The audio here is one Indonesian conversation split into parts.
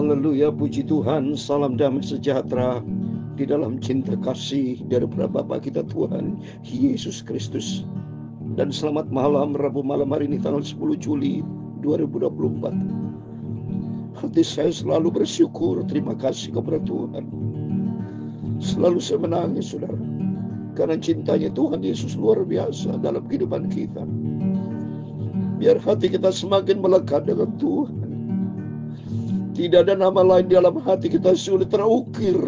Haleluya, puji Tuhan. Salam damai sejahtera di dalam cinta kasih daripada Bapa kita Tuhan Yesus Kristus. Dan selamat malam, Rabu malam hari ini tanggal 10 Juli 2024. Hati saya selalu bersyukur, terima kasih kepada Tuhan. Selalu saya menangis, saudara, karena cintanya Tuhan Yesus luar biasa dalam kehidupan kita. Biar hati kita semakin melekat dengan Tuhan. Tidak ada nama lain di dalam hati kita sulit terukir,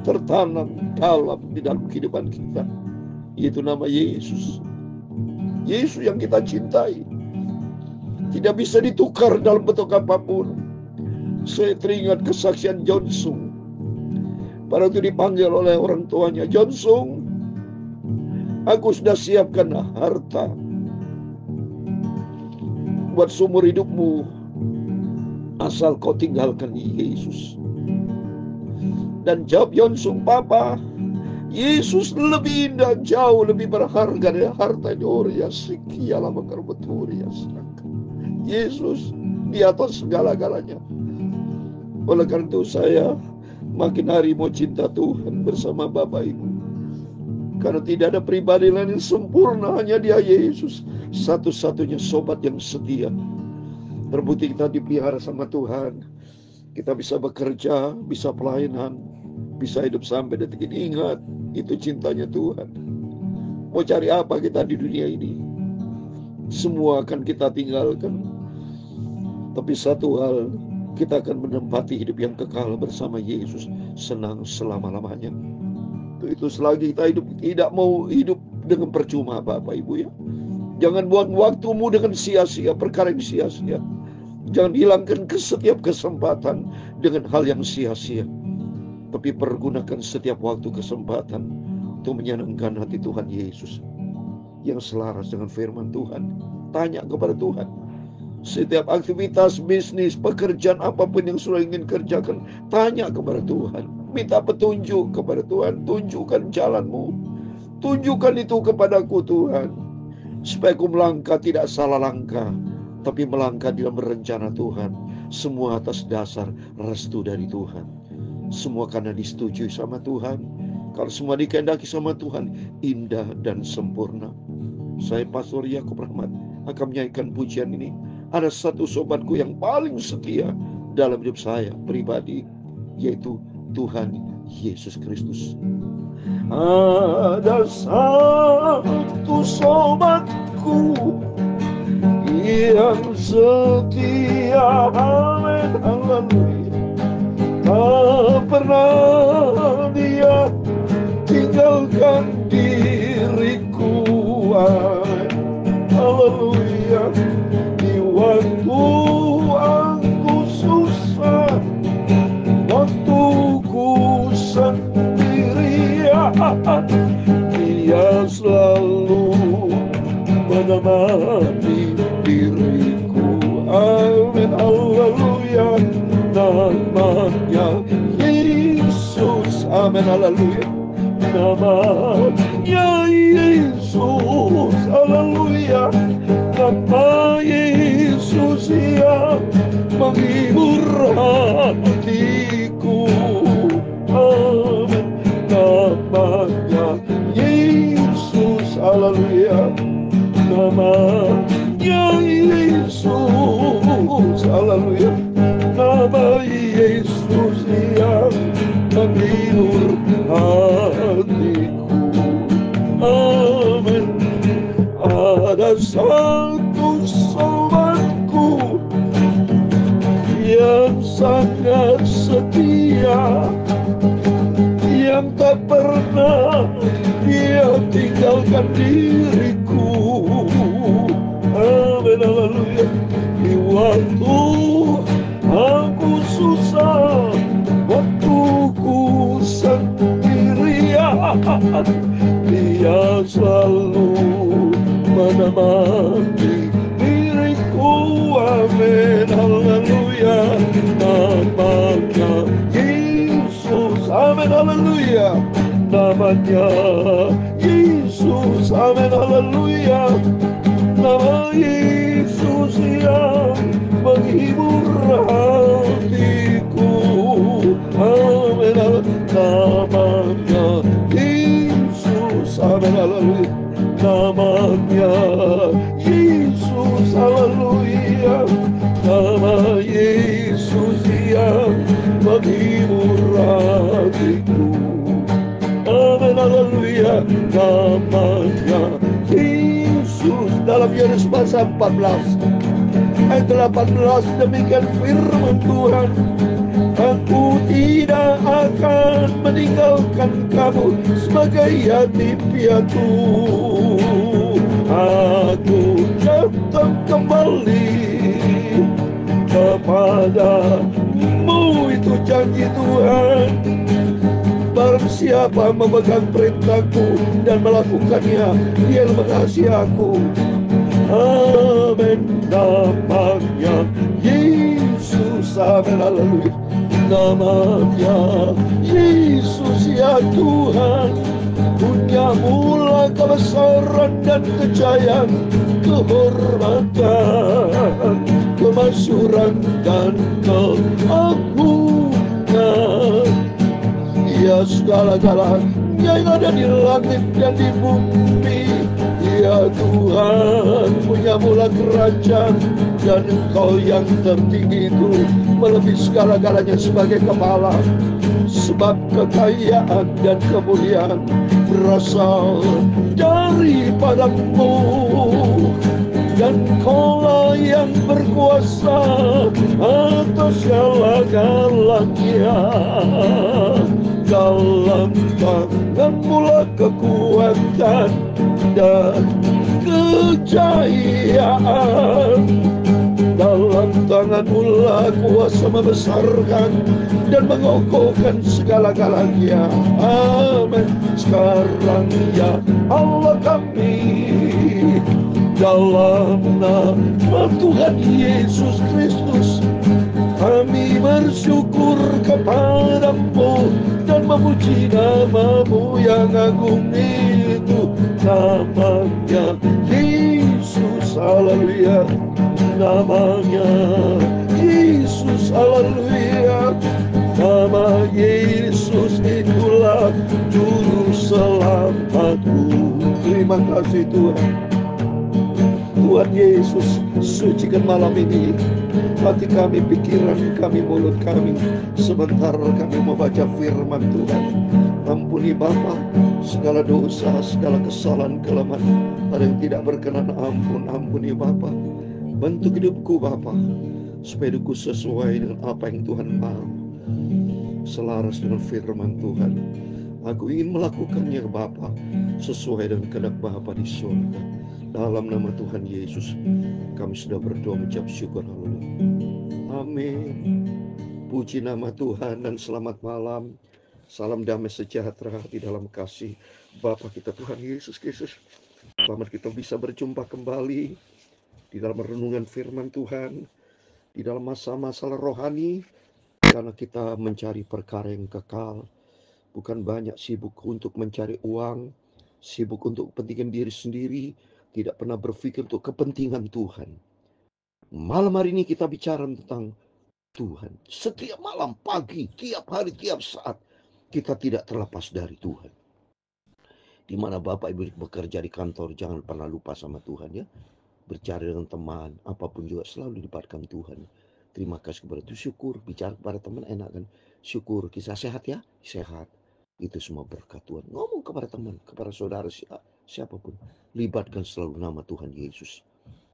tertanam dalam di dalam kehidupan kita, yaitu nama Yesus. Yesus yang kita cintai tidak bisa ditukar dalam bentuk apapun. Saya teringat kesaksian John Sung. Pada itu dipanggil oleh orang tuanya, "John Sung, aku sudah siapkan harta buat seumur hidupmu, asal kau tinggalkan Yesus." Dan jawab John Sung, "Papa, Yesus lebih indah, jauh lebih berharga dari harta ini. Yesus di atas segala-galanya." Oleh karena itu saya makin hari mau cinta Tuhan bersama Bapak Ibu. Karena tidak ada pribadi lain yang sempurna, hanya Dia Yesus, satu-satunya sobat yang setia. Terbukti kita dipelihara sama Tuhan. Kita bisa bekerja, bisa pelayanan, bisa hidup sampai detik ini. Ingat, itu cintanya Tuhan. Mau cari apa kita di dunia ini? Semua akan kita tinggalkan. Tapi satu hal, kita akan menempati hidup yang kekal bersama Yesus, senang selama-lamanya. Itu selagi kita hidup, tidak mau hidup dengan percuma, Bapak Ibu ya. Jangan buang waktumu dengan sia-sia, perkara yang sia-sia. Jangan hilangkan setiap kesempatan dengan hal yang sia-sia. Tapi pergunakan setiap waktu kesempatan untuk menyenangkan hati Tuhan Yesus, yang selaras dengan firman Tuhan. Tanya kepada Tuhan. Setiap aktivitas, bisnis, pekerjaan apapun yang sudah ingin kerjakan, tanya kepada Tuhan. Minta petunjuk kepada Tuhan. Tunjukkan jalanmu. Tunjukkan itu kepadaku Tuhan, supaya aku melangkah tidak salah langkah, tapi melangkah dalam rencana Tuhan. Semua atas dasar restu dari Tuhan. Semua karena disetujui sama Tuhan. Kalau semua dikehendaki sama Tuhan, indah dan sempurna. Saya Pastor Yakub Rahmat akan menyanyikan pujian ini. Ada satu sobatku yang paling setia dalam hidup saya pribadi, yaitu Tuhan Yesus Kristus. Ada satu sobatku yang setia, amin, haleluya. Tak pernah dia tinggalkan diriku, amin, haleluya. Di waktu aku susah, waktu ku sendirian, Dia selalu menemani diriku, amin, haleluya. Namanya Yesus, amin, haleluya. Namanya Yesus, haleluya. Nama Yesus yang menghibur hatiku, amin. Namanya Yesus, haleluya. Namanya Yesus, haleluya. Nama Yesus yang menghibur hatiku, amin. Ada satu sobatku yang sangat setia, yang tak pernah dia tinggalkan diriku, amin, haleluya. Di waktu aku susah, waktu ku sendirian, Dia selalu menemani diriku, amin, haleluya. Namanya Yesus, amin, haleluya. Namanya Yesus, amin, haleluya. Nama Yesus yang menghibur hati kami muratiku. Amin, haleluya. Namanya Yesus. Dalam Yohanes pasal 14 ayat 18, demikian firman Tuhan, aku tidak akan meninggalkan kamu sebagai yatim piatu. Aku datang kembali kepadamu, itu janji Tuhan. Barang siapa memegang perintahku dan melakukannya, dia mengasihi aku. Amin. Namanya Yesus. Amin, haleluya. Namanya Yesus, ya Tuhan. Punya mula kebesaran dan kejayaan, kehormatan, kemasyuran dan keagungan. Ya, segala-galanya yang ada di langit dan di bumi, ya Tuhan, punya mula kerajaan, dan Engkau yang tertinggi itu melebihi segala-galanya sebagai kepala. Sebab kekayaan dan kemuliaan berasal daripadamu, dan Kaulah yang berkuasa atas segala-galanya. Dalam tangan-Mu lah kekuatan dan kejayaan. Dalam tangan-Mu lah kuasa membesarkan dan mengokohkan segala-galanya. Amin. Sekarang ya Allah kami, dalam nama Tuhan Yesus Kristus, kami bersyukur kepadamu dan memuji nama-Mu yang agung itu. Namanya Yesus, haleluya. Namanya Yesus, haleluya. Nama Yesus itulah juru selamatku. Terima kasih Tuhan. Tuhan Yesus, sucikan malam ini hati kami, pikiran kami, mulut kami, sebentar kami membaca firman Tuhan. Ampuni Bapa segala dosa, segala kesalahan, kelemahan, ada yang tidak berkenan, ampuni Bapa. Bantu hidupku Bapa, supaya hidupku sesuai dengan apa yang Tuhan mau, selaras dengan firman Tuhan. Aku ingin melakukannya Bapa, sesuai dengan kehendak Bapa di surga. Dalam nama Tuhan Yesus, kami sudah berdoa mengucap syukur. Haleluya. Amin. Puji nama Tuhan dan selamat malam. Salam damai sejahtera di dalam kasih Bapa kita Tuhan Yesus Kristus. Selamat kita bisa berjumpa kembali di dalam renungan firman Tuhan, di dalam masa-masa rohani, karena kita mencari perkara yang kekal. Bukan banyak sibuk untuk mencari uang, sibuk untuk kepentingan diri sendiri, tidak pernah berpikir untuk kepentingan Tuhan. Malam hari ini kita bicara tentang Tuhan. Setiap malam, pagi, tiap hari, tiap saat, kita tidak terlepas dari Tuhan. Di mana Bapak Ibu bekerja di kantor, jangan pernah lupa sama Tuhan ya. Bicara dengan teman, apapun juga selalu dilibatkan Tuhan. Terima kasih kepada Tuhan. Syukur, bicara kepada teman enak kan. Syukur, kisah sehat ya, sehat. Itu semua berkat Tuhan. Ngomong kepada teman, kepada saudara, siapapun, libatkan selalu nama Tuhan Yesus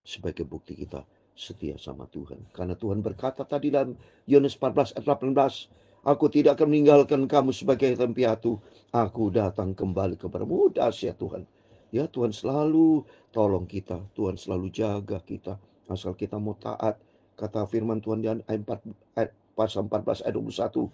sebagai bukti kita setia sama Tuhan. Karena Tuhan berkata tadi dalam Yohanes 14 ayat 18, aku tidak akan meninggalkan kamu sebagai yatim piatu. Aku datang kembali kepadamu. Dahsyat Tuhan. Ya, Tuhan selalu tolong kita, Tuhan selalu jaga kita, asal kita mau taat. Kata firman Tuhan di pasal 14 ayat 21,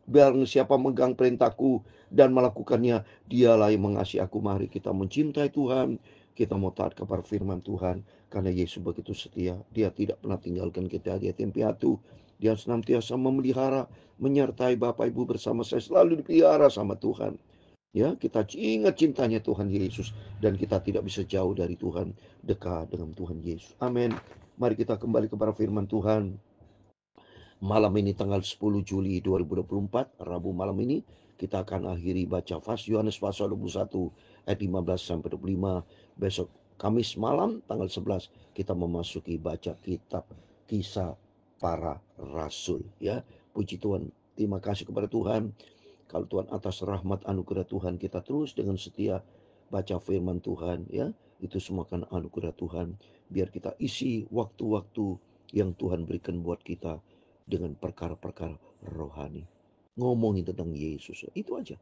barang siapa megang perintahku dan melakukannya, dialah yang mengasihi aku. Mari kita mencintai Tuhan, kita mau taat kepada firman Tuhan, karena Yesus begitu setia. Dia tidak pernah tinggalkan kita di yatim piatu. Dia senantiasa memelihara, menyertai Bapak Ibu bersama saya, selalu dipelihara sama Tuhan. Ya, kita ingat cintanya Tuhan Yesus, dan kita tidak bisa jauh dari Tuhan, dekat dengan Tuhan Yesus. Amin. Mari kita kembali kepada firman Tuhan. Malam ini tanggal 10 Juli 2024, Rabu malam ini, kita akan akhiri baca Yohanes pasal 21 ayat 15 sampai 25. Besok Kamis malam tanggal 11 kita memasuki baca kitab Kisah Para Rasul ya. Puji Tuhan, Terima kasih kepada Tuhan. Kalau Tuhan atas rahmat anugerah Tuhan kita terus dengan setia baca firman Tuhan ya. Itu semua kan anugerah Tuhan. Biar kita isi waktu-waktu yang Tuhan berikan buat kita dengan perkara-perkara rohani. Ngomongin tentang Yesus. Itu aja.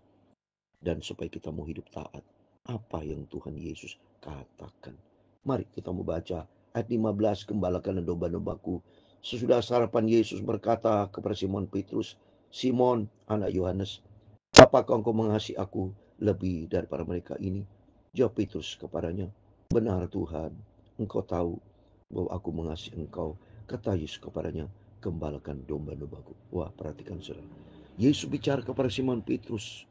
Dan supaya kita mau hidup taat. Apa yang Tuhan Yesus katakan. Mari kita mau baca ayat 15. Gembalakan domba-dombaku. Sesudah sarapan Yesus berkata kepada Simon Petrus. Simon, anak Yohanes, apakah engkau mengasihi aku lebih daripada mereka ini? Jawab Petrus kepadanya, benar Tuhan, engkau tahu bahwa aku mengasihi engkau. Kata Yesus kepadanya, gembalakan domba-dombaku. Wah, perhatikan saudara. Yesus bicara kepada Simon Petrus.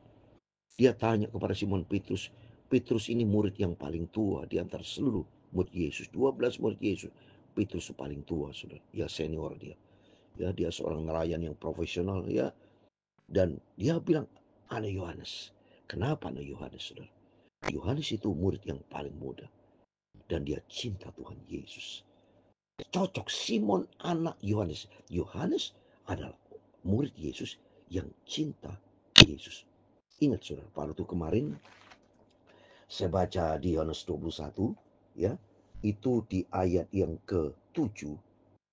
Dia tanya kepada Simon Petrus. Petrus ini murid yang paling tua di antara seluruh murid Yesus. 12 murid Yesus. Petrus paling tua, saudara. Ya, senior dia. Ya, dia seorang nelayan yang profesional ya. Dan dia bilang, anak Yohanes. Kenapa anak Yohanes, saudara? Yohanes itu murid yang paling muda. Dan dia cinta Tuhan Yesus. Cocok Simon anak Yohanes. Yohanes adalah murid Yesus yang cinta Yesus. Ingat saudara, waktu kemarin saya baca di Yohanes 21 ya. Itu di ayat yang ke-7.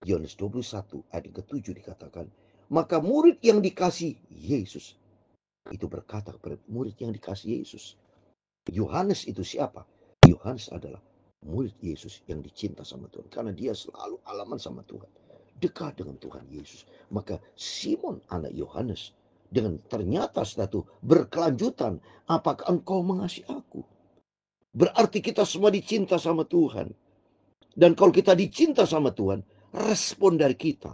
Yohanes 21 ayat yang ke-7 dikatakan, maka murid yang dikasih Yesus itu berkata kepada murid yang dikasih Yesus. Yohanes itu siapa? Yohanes adalah murid Yesus yang dicinta sama Tuhan. Karena dia selalu alaman sama Tuhan. Dekat dengan Tuhan Yesus. Maka Simon anak Yohanes dengan ternyata setelah itu berkelanjutan. Apakah engkau mengasihi aku? Berarti kita semua dicinta sama Tuhan. Dan kalau kita dicinta sama Tuhan, respon dari kita,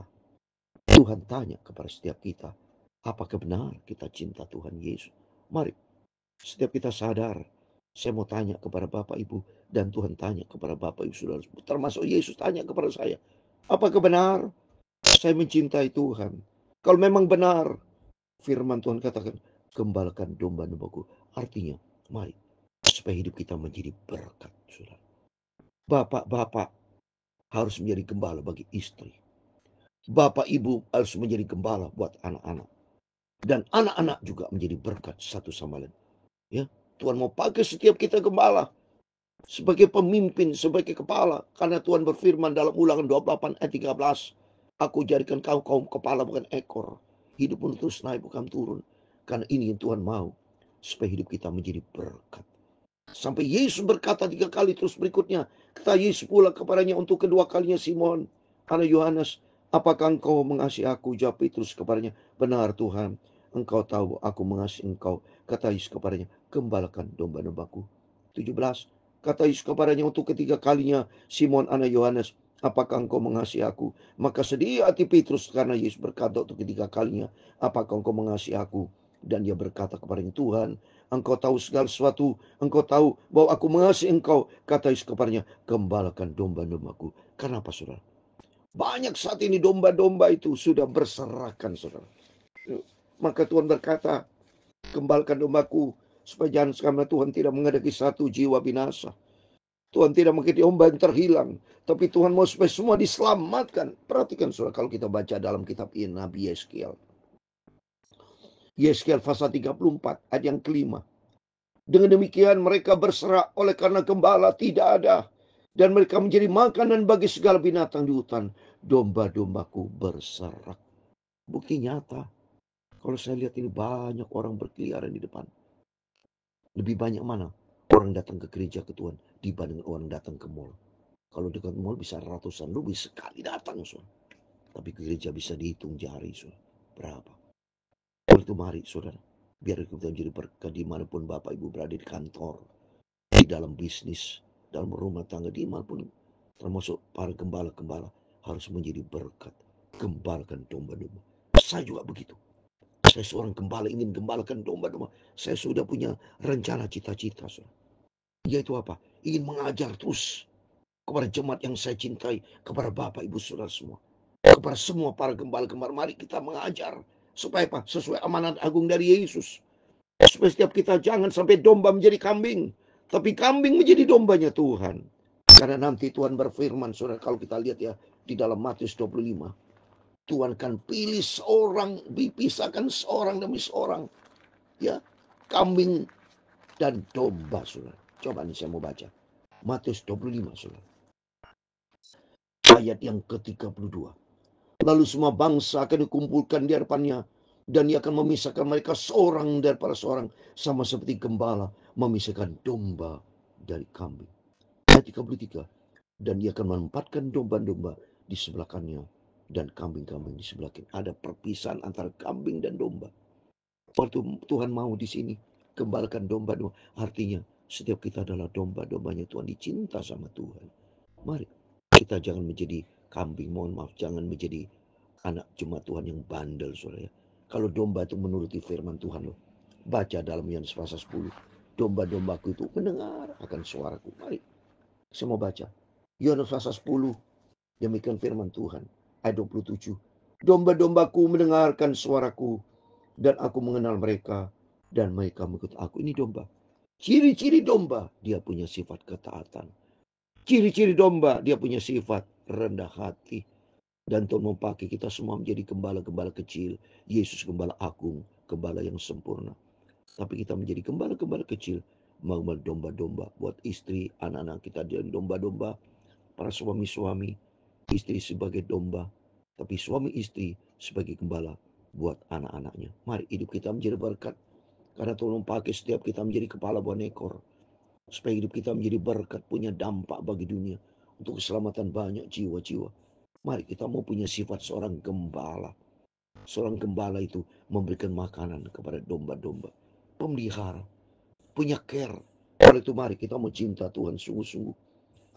Tuhan tanya kepada setiap kita, apakah benar kita cinta Tuhan Yesus? Mari, setiap kita sadar, saya mau tanya kepada Bapak Ibu, dan Tuhan tanya kepada Bapak Ibu Saudara, termasuk Yesus tanya kepada saya, apakah benar saya mencintai Tuhan? Kalau memang benar, firman Tuhan katakan, gembalakan domba-dombaku. Artinya, mari, supaya hidup kita menjadi berkat, saudara. Bapak-bapak harus menjadi gembala bagi istri. Bapak ibu harus menjadi gembala buat anak-anak. Dan anak-anak juga menjadi berkat satu sama lain. Ya, Tuhan mau pakai setiap kita gembala. Sebagai pemimpin, sebagai kepala. Karena Tuhan berfirman dalam Ulangan 28 ayat 13. Aku jadikan kau kaum kepala bukan ekor. Hidup pun terus naik bukan turun. Karena ini yang Tuhan mau. Supaya hidup kita menjadi berkat. Sampai Yesus berkata 3 kali terus berikutnya. Kata Yesus pula kepadanya untuk kedua kalinya, Simon, anak Yohanes, apakah engkau mengasihi aku? Jawab Petrus kepadanya, benar Tuhan, engkau tahu aku mengasihi engkau. Kata Yesus kepadanya, gembalakan domba-dombaku. 17. Kata Yesus kepadanya untuk ketiga kalinya, Simon anak Yohanes, apakah engkau mengasihi aku? Maka sedih hati Petrus karena Yesus berkata untuk ketiga kalinya, apakah engkau mengasihi aku? Dan dia berkata kepadanya, Tuhan, engkau tahu segala sesuatu, engkau tahu bahwa aku mengasihi engkau. Kata Yesus kepadanya, gembalakan domba-dombaku. Kenapa saudara? Banyak saat ini domba-domba itu sudah berserakan saudara. Maka Tuhan berkata, gembalakan dombaku, supaya jangan sekali Tuhan tidak menghendaki satu jiwa binasa. Tuhan tidak menghendaki domba yang terhilang, tapi Tuhan mau supaya semua diselamatkan. Perhatikan saudara, kalau kita baca dalam kitab ini Nabi Yeskiel. Yeskiel pasal 34 ayat yang kelima. Dengan demikian mereka berserak oleh karena gembala tidak ada. Dan mereka menjadi makanan bagi segala binatang di hutan. Domba-dombaku berserak. Bukti nyata. Kalau saya lihat ini banyak orang berkeliaran di depan. Lebih banyak mana orang datang ke gereja ke Tuhan dibanding orang datang ke mall. Kalau dekat mall bisa ratusan, lebih sekali datang. So. Tapi ke gereja bisa dihitung jari. So. Berapa? Oleh itu mari saudara, biar kita menjadi berkat dimanapun Bapak Ibu berada di kantor, di dalam bisnis, dalam rumah tangga, dimanapun, termasuk para gembala-gembala harus menjadi berkat. Gembalakan domba-domba. Saya juga begitu. Saya seorang gembala ingin gembalakan domba-domba. Saya sudah punya rencana cita-cita. Yaitu apa? Ingin mengajar terus kepada jemaat yang saya cintai, kepada Bapak Ibu Saudara semua, kepada semua para gembala-gembala. Mari kita mengajar. Supaya apa? Sesuai amanat agung dari Yesus. Supaya setiap kita jangan sampai domba menjadi kambing. Tapi kambing menjadi dombanya Tuhan. Karena nanti Tuhan berfirman, saudara, kalau kita lihat ya di dalam Matius 25. Tuhan akan pilih seorang, dipisahkan seorang demi seorang. Ya, kambing dan domba, saudara. Coba nih saya mau baca. Matius 25, saudara. Ayat yang ke-32. Lalu semua bangsa akan dikumpulkan di hadapannya, dan ia akan memisahkan mereka seorang daripada seorang, sama seperti gembala memisahkan domba dari kambing. Ayat 33. Dan ia akan menempatkan domba-domba di sebelah kanannya dan kambing-kambing di sebelah kiri. Ada perpisahan antara kambing dan domba. Waktu Tuhan mau di sini gembalakan domba-domba, artinya setiap kita adalah domba-dombanya Tuhan, dicinta sama Tuhan. Mari kita jangan menjadi kambing, mohon maaf, jangan menjadi anak jemaat Tuhan yang bandel, saudara. Kalau domba itu menuruti firman Tuhan, loh. Baca dalam Yohanes pasal 10. Domba-dombaku itu mendengar akan suaraku. Mari, saya mau baca. Yohanes pasal 10, demikian firman Tuhan. Ayat 27. Domba-dombaku mendengarkan suaraku, dan aku mengenal mereka, dan mereka mengikut aku. Ini domba. Ciri-ciri domba, dia punya sifat ketaatan. Ciri-ciri domba, dia punya sifat rendah hati. Dan Tuhan mau pakai kita semua menjadi gembala-gembala kecil. Yesus gembala agung, gembala yang sempurna. Tapi kita menjadi gembala-gembala kecil, menggembala domba-domba buat istri, anak-anak kita jadi domba-domba. Para suami-suami, istri sebagai domba, tapi suami istri sebagai gembala buat anak-anaknya. Mari hidup kita menjadi berkat, karena Tuhan pakai setiap kita menjadi kepala buah ekor, supaya hidup kita menjadi berkat, punya dampak bagi dunia, untuk keselamatan banyak jiwa-jiwa. Mari kita mau punya sifat seorang gembala. Seorang gembala itu memberikan makanan kepada domba-domba, pemelihara, punya care. Oleh itu mari kita mau cinta Tuhan sungguh-sungguh.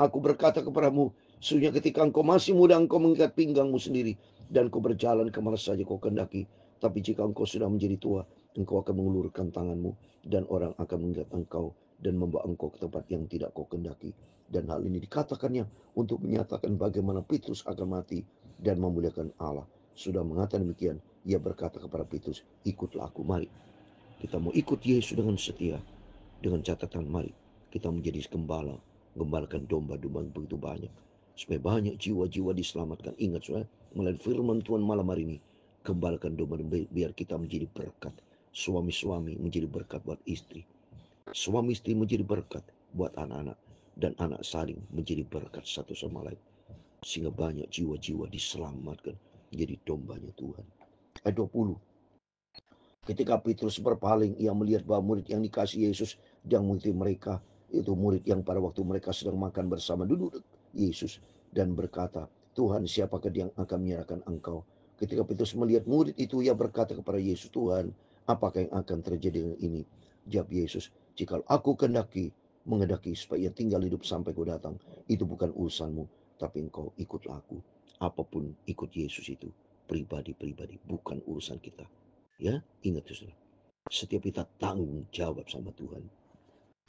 Aku berkata kepadamu, sesungguhnya ketika engkau masih muda, engkau mengikat pinggangmu sendiri, dan kau berjalan kemana saja kau kehendaki. Tapi jika engkau sudah menjadi tua, engkau akan mengulurkan tanganmu, dan orang akan mengikat engkau, dan membawa engkau ke tempat yang tidak kau kehendaki. Dan hal ini dikatakannya untuk menyatakan bagaimana Petrus akan mati dan memuliakan Allah. Sudah mengatakan demikian, ia berkata kepada Petrus, ikutlah aku. Mari kita mau ikut Yesus dengan setia, dengan catatan mari kita menjadi gembala, gembalakan domba-domba begitu banyak, supaya banyak jiwa-jiwa diselamatkan. Ingat, saudara, melalui firman Tuhan malam hari ini, gembalakan domba-domba biar kita menjadi berkat. Suami-suami menjadi berkat buat istri, suami istri menjadi berkat buat anak-anak, dan anak saling menjadi berkat satu sama lain, sehingga banyak jiwa-jiwa diselamatkan menjadi dombanya Tuhan. Ayat 20. Ketika Petrus berpaling, ia melihat bahwa murid yang dikasih Yesus yang mengikuti mereka, itu murid yang pada waktu mereka sedang makan bersama duduk Yesus, dan berkata, Tuhan, siapakah yang akan menyerahkan engkau? Ketika Petrus melihat murid itu, ia berkata kepada Yesus, Tuhan, apakah yang akan terjadi dengan ini? Jawab Yesus, jika aku mengendaki supaya tinggal hidup sampai kau datang, itu bukan urusanmu, tapi engkau ikutlah aku. Apapun ikut Yesus itu pribadi-pribadi, bukan urusan kita. Ya, ingat itu, saudara. Setiap kita tanggung jawab sama Tuhan.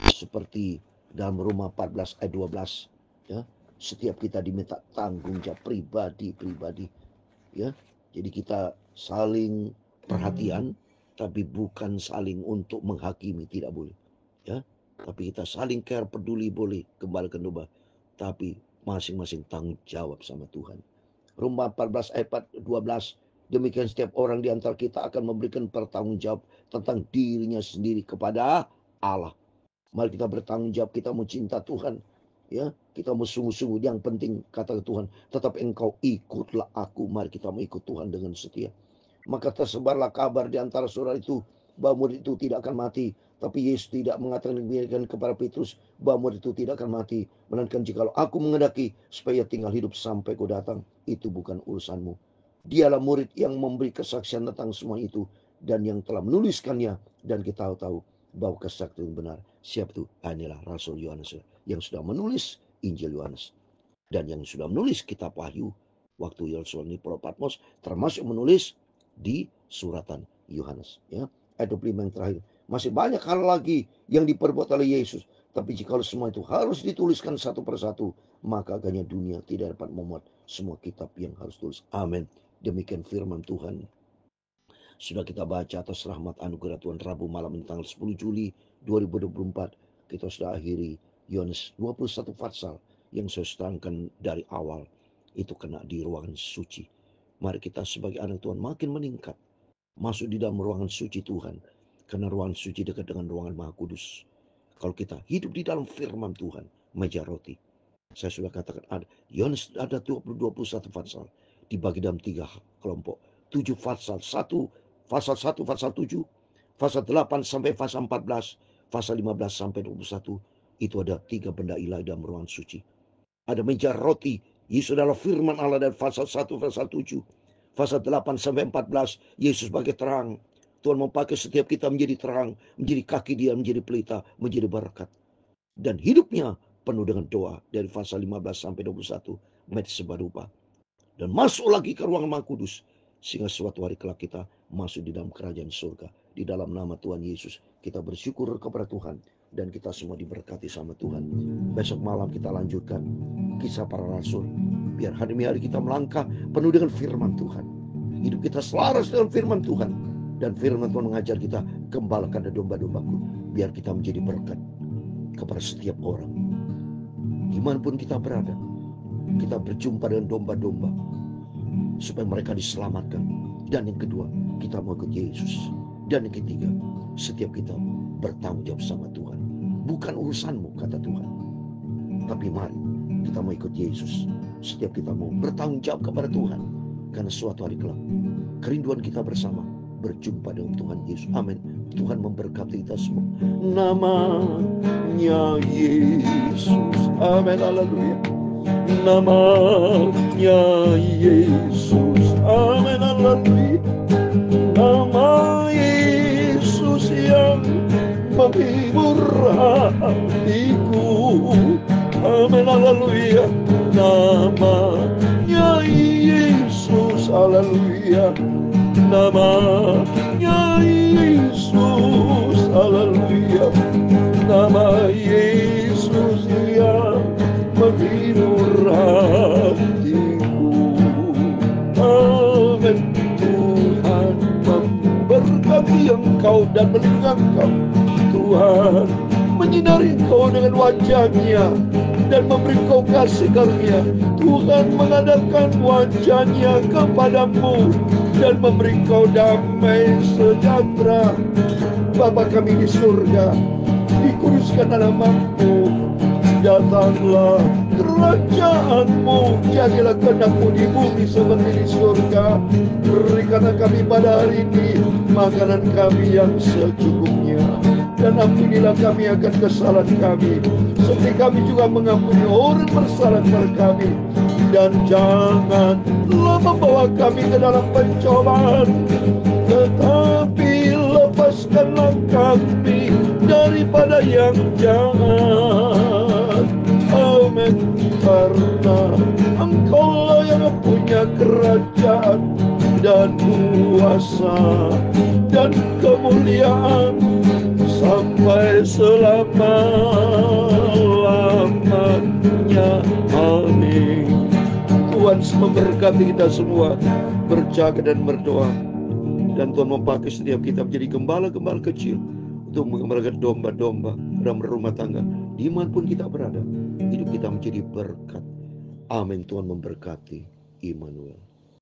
Seperti dalam Roma 14 ayat 12, ya. Setiap kita diminta tanggung jawab pribadi-pribadi, ya. Jadi kita saling perhatian, tapi bukan saling untuk menghakimi, tidak boleh. Ya, tapi kita saling care, peduli boleh, gembalakan domba, tapi masing-masing tanggung jawab sama Tuhan. Roma 14 ayat 12. Demikian setiap orang di antara kita akan memberikan pertanggungjawab tentang dirinya sendiri kepada Allah. Mari kita bertanggung jawab, kita mau cinta Tuhan. Ya, kita mau sungguh-sungguh. Yang penting kata Tuhan, tetap engkau ikutlah aku. Mari kita mau ikut Tuhan dengan setia. Maka tersebarlah kabar di antara saudara itu bahwa murid itu tidak akan mati. Tapi Yesus tidak mengatakan demikian kepada Petrus bahwa murid itu tidak akan mati. Melainkan jikalau aku mengendaki supaya tinggal hidup sampai kau datang, itu bukan urusanmu. Dialah murid yang memberi kesaksian tentang semua itu, dan yang telah menuliskannya, dan kita tahu bahwa kesaksian benar. Siapa itu? Inilah Rasul Yohanes yang sudah menulis Injil Yohanes, dan yang sudah menulis kitab Wahyu. Waktu Yohanes di Pulau Patmos, termasuk menulis di suratan Yohanes. Ya, ayat 25 yang terakhir. Masih banyak hal lagi yang diperbuat oleh Yesus. Tapi jika semua itu harus dituliskan satu persatu, maka agaknya dunia tidak dapat memuat semua kitab yang harus tulis. Amin. Demikian firman Tuhan. Sudah kita baca atas rahmat anugerah Tuhan Rabu malam ini tanggal 10 Juli 2024. Kita sudah akhiri Yohanes 21 pasal yang saya terangkan dari awal. Itu kena di ruangan suci. Mari kita sebagai anak Tuhan makin meningkat, masuk di dalam ruangan suci Tuhan. Karena ruangan suci dekat dengan ruangan Maha Kudus. Kalau kita hidup di dalam firman Tuhan, meja roti. Saya sudah katakan ada. Yohanes ada 21 pasal. Dibagi dalam 3 kelompok. 7 pasal. Pasal 1, pasal 7. Pasal 8 sampai pasal 14. Pasal 15 sampai 21. Itu ada 3 benda ilahi dalam ruangan suci. Ada meja roti. Yesus adalah firman Allah dari pasal 1, pasal 7. Pasal 8 sampai 14. Yesus sebagai terang. Tuhan memakai setiap kita menjadi terang. Menjadi kaki dia, menjadi pelita, menjadi berkat. Dan hidupnya penuh dengan doa dari pasal 15 sampai 21 met sebarupa. Dan masuk lagi ke ruangan Maha Kudus sehingga suatu hari kelak kita masuk di dalam kerajaan surga. Di dalam nama Tuhan Yesus kita bersyukur kepada Tuhan dan kita semua diberkati sama Tuhan. Besok malam kita lanjutkan kisah para rasul. Biar hari demi hari kita melangkah penuh dengan firman Tuhan. Hidup kita selaras dengan firman Tuhan. Dan firman Tuhan mengajar kita, gembalakan domba-dombaku. Biar kita menjadi berkat kepada setiap orang. Dimanapun kita berada, kita berjumpa dengan domba-domba supaya mereka diselamatkan. Dan yang kedua, kita mau ikut Yesus. Dan yang ketiga, setiap kita bertanggung jawab sama Tuhan. Bukan urusanmu, kata Tuhan, tapi mari kita mau ikut Yesus. Setiap kita mau bertanggung jawab kepada Tuhan. Karena suatu hari kelak kerinduan kita bersama berjumpa dengan Tuhan Yesus. Amin. Tuhan memberkati kita semua. Namanya Yesus. Amin. Haleluya. Namanya Yesus. Amin. Haleluya. Nama Yesus yang menghibur hatiku. Amin. Haleluya. Namanya Yesus. Haleluya. Namanya Yesus, haleluya. Nama Yesus yang menghibur hatiku. Amin. Tuhan memberkati engkau dan melindungi engkau. Tuhan menyinari engkau dengan wajah-Nya dan memberi engkau kasih karunia. Tuhan mengadakan wajah-Nya kepadamu dan memberi engkau damai sejahtera. Bapa kami di surga, dikuduskan namamu. Datanglah kerajaan-Mu, jadilah kehendak-Mu di bumi seperti di surga. Berikanlah kami pada hari ini makanan kami yang secukupnya. Dan ampunilah kami akan kesalahan kami, seperti kami juga mengampuni orang bersalah kepada kami. Dan janganlah membawa kami ke dalam pencobaan, tetapi lepaskanlah kami daripada yang jahat. Amin. Karena Engkaulah yang punya kerajaan dan kuasa dan kemuliaan sampai selama-lamanya. Amin. Tuhan memberkati kita semua, berjaga dan berdoa. Dan Tuhan memakai setiap kita menjadi gembala-gembala kecil untuk mengembalakan domba-domba dalam rumah tangga. Dimanapun kita berada, hidup kita menjadi berkat. Amin. Tuhan memberkati. Immanuel.